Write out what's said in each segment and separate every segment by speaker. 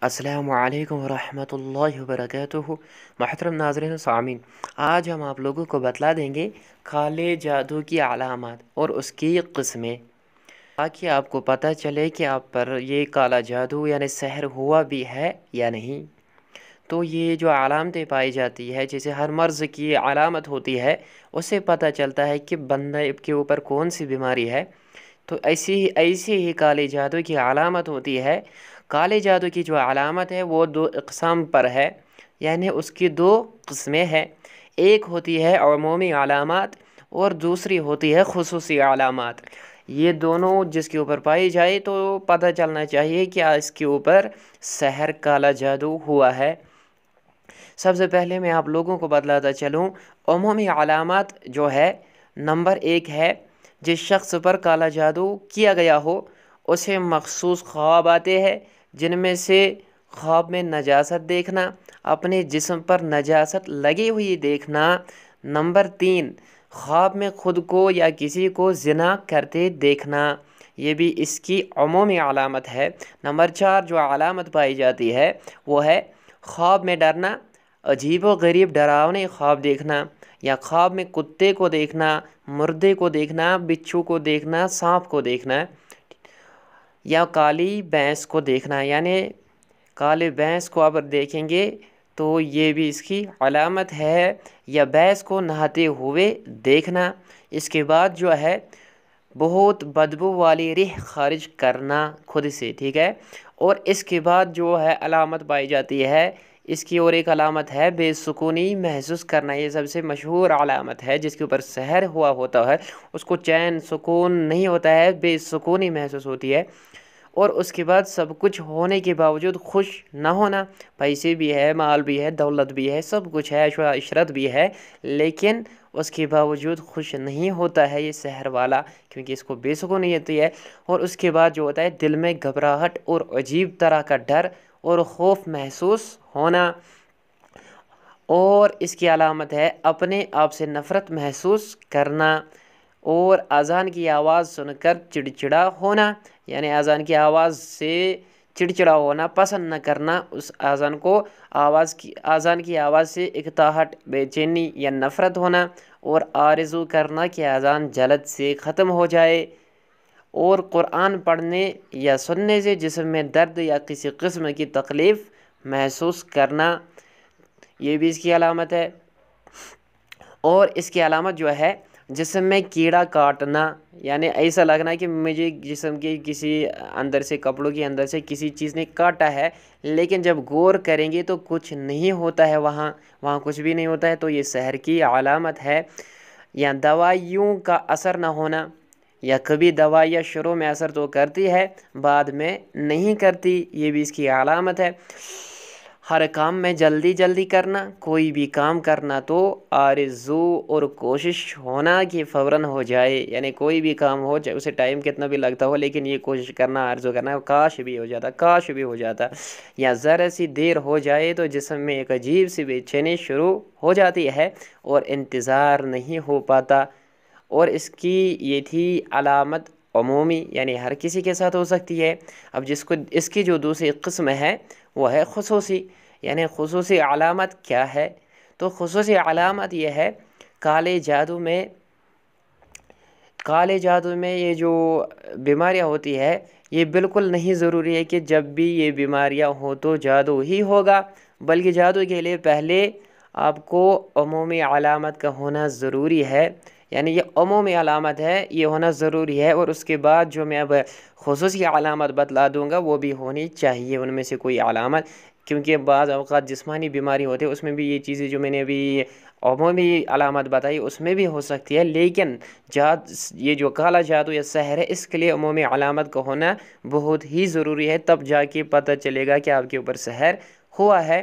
Speaker 1: السلام علیکم ورحمۃ اللہ وبرکاتہ۔ محترم ناظرین و سامعین، آج ہم آپ لوگوں کو بتلا دیں گے کالے جادو کی علامات اور اس کی قسمیں، تاکہ آپ کو پتہ چلے کہ آپ پر یہ کالا جادو یعنی سحر ہوا بھی ہے یا نہیں۔ تو یہ جو علامتیں پائی جاتی ہے، جیسے ہر مرض کی علامت ہوتی ہے، اس سے پتہ چلتا ہے کہ بندے کے اوپر کون سی بیماری ہے۔ تو ایسی ہی کالے جادو کی علامت ہوتی ہے۔ کالے جادو کی جو علامت ہے وہ دو اقسام پر ہے، یعنی اس کی دو قسمیں ہیں۔ ایک ہوتی ہے عمومی علامات اور دوسری ہوتی ہے خصوصی علامات۔ یہ دونوں جس کے اوپر پائی جائے تو پتہ چلنا چاہیے کہ اس کے اوپر سحر کالا جادو ہوا ہے۔ سب سے پہلے میں آپ لوگوں کو بتلاتا چلوں، عمومی علامات جو ہے، نمبر ایک ہے، جس شخص پر کالا جادو کیا گیا ہو اسے مخصوص خواب آتے ہیں، جن میں سے خواب میں نجاست دیکھنا، اپنے جسم پر نجاست لگی ہوئی دیکھنا۔ نمبر تین، خواب میں خود کو یا کسی کو زنا کرتے دیکھنا، یہ بھی اس کی عمومی علامت ہے۔ نمبر چار جو علامت پائی جاتی ہے وہ ہے خواب میں ڈرنا، عجیب و غریب ڈراؤنے خواب دیکھنا، یا خواب میں کتے کو دیکھنا، مردے کو دیکھنا، بچھو کو دیکھنا، سانپ کو دیکھنا، یا کالی بھینس کو دیکھنا۔ یعنی کالے بھینس کو اگر دیکھیں گے تو یہ بھی اس کی علامت ہے، یا بھینس کو نہاتے ہوئے دیکھنا۔ اس کے بعد جو ہے بہت بدبو والی رہ خارج کرنا خود سے، ٹھیک ہے۔ اور اس کے بعد جو ہے علامت پائی جاتی ہے، اس کی اور ایک علامت ہے بے سکونی محسوس کرنا۔ یہ سب سے مشہور علامت ہے، جس کے اوپر سحر ہوا ہوتا ہے اس کو چین سکون نہیں ہوتا ہے، بے سکونی محسوس ہوتی ہے۔ اور اس کے بعد سب کچھ ہونے کے باوجود خوش نہ ہونا، پیسے بھی ہے، مال بھی ہے، دولت بھی ہے، سب کچھ ہے، عیش و عشرت بھی ہے، لیکن اس کے باوجود خوش نہیں ہوتا ہے یہ سحر والا، کیونکہ اس کو بے سکونی ہوتی ہے۔ اور اس کے بعد جو ہوتا ہے دل میں گھبراہٹ اور عجیب طرح کا ڈر اور خوف محسوس ہونا۔ اور اس کی علامت ہے اپنے آپ سے نفرت محسوس کرنا، اور اذان کی آواز سن کر چڑچڑا ہونا، یعنی اذان کی آواز سے چڑچڑا ہونا، پسند نہ کرنا اس اذان کو، اذان کی آواز سے اکتاہٹ، بے چینی یا نفرت ہونا، اور آرزو کرنا کہ اذان جلد سے ختم ہو جائے۔ اور قرآن پڑھنے یا سننے سے جسم میں درد یا کسی قسم کی تکلیف محسوس کرنا، یہ بھی اس کی علامت ہے۔ اور اس کی علامت جو ہے جسم میں کیڑا کاٹنا، یعنی ایسا لگنا کہ مجھے جسم کے کسی اندر سے، کپڑوں کے اندر سے کسی چیز نے کاٹا ہے، لیکن جب غور کریں گے تو کچھ نہیں ہوتا ہے، وہاں کچھ بھی نہیں ہوتا ہے، تو یہ سحر کی علامت ہے۔ یا دوائیوں کا اثر نہ ہونا، یا کبھی دوائیاں شروع میں اثر تو کرتی ہے بعد میں نہیں کرتی، یہ بھی اس کی علامت ہے۔ ہر کام میں جلدی کرنا، کوئی بھی کام کرنا تو آرزو اور کوشش ہونا کہ فوراً ہو جائے، یعنی کوئی بھی کام ہو چاہے اسے ٹائم کتنا بھی لگتا ہو، لیکن یہ کوشش کرنا، آرزو کرنا کاش بھی ہو جاتا، کاش بھی ہو جاتا۔ یا ذرا سی دیر ہو جائے تو جسم میں ایک عجیب سی بے چینی شروع ہو جاتی ہے اور انتظار نہیں ہو پاتا۔ اور اس کی یہ تھی علامت عمومی، یعنی ہر کسی کے ساتھ ہو سکتی ہے۔ اب اس کی جو دوسری قسم ہے وہ ہے خصوصی، یعنی خصوصی علامت کیا ہے؟ تو خصوصی علامت یہ ہے کالے جادو میں یہ جو بیماریاں ہوتی ہے، یہ بالکل نہیں ضروری ہے کہ جب بھی یہ بیماریاں ہوں تو جادو ہی ہوگا، بلکہ جادو کے لیے پہلے آپ کو عمومی علامت کا ہونا ضروری ہے، یعنی یہ عمومی علامت ہے، یہ ہونا ضروری ہے، اور اس کے بعد جو میں اب خصوصی علامت بتلا دوں گا وہ بھی ہونی چاہیے ان میں سے کوئی علامت، کیونکہ بعض اوقات جسمانی بیماری ہوتی ہے، اس میں بھی یہ چیزیں جو میں نے ابھی عمومی علامت بتائی اس میں بھی ہو سکتی ہے، لیکن یہ جو کالا جادو یا سحر ہے اس کے لیے عمومی علامت کا ہونا بہت ہی ضروری ہے، تب جا کے پتہ چلے گا کہ آپ کے اوپر سحر ہوا ہے۔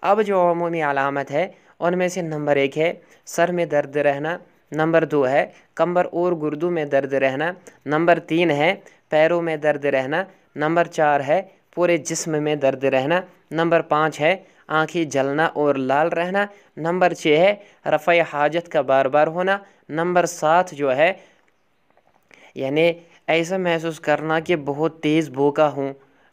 Speaker 1: اب جو عمومی علامت ہے ان میں سے نمبر ایک ہے سر میں درد رہنا، نمبر دو ہے کمر اور گردوں میں درد رہنا، نمبر تین ہے پیروں میں درد رہنا، نمبر چار ہے پورے جسم میں درد رہنا، نمبر پانچ ہے آنکھیں جلنا اور لال رہنا، نمبر چھ ہے رفع حاجت کا بار بار ہونا، نمبر سات جو ہے یعنی ایسا محسوس کرنا کہ بہت تیز بھوکا ہوں،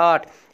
Speaker 1: 8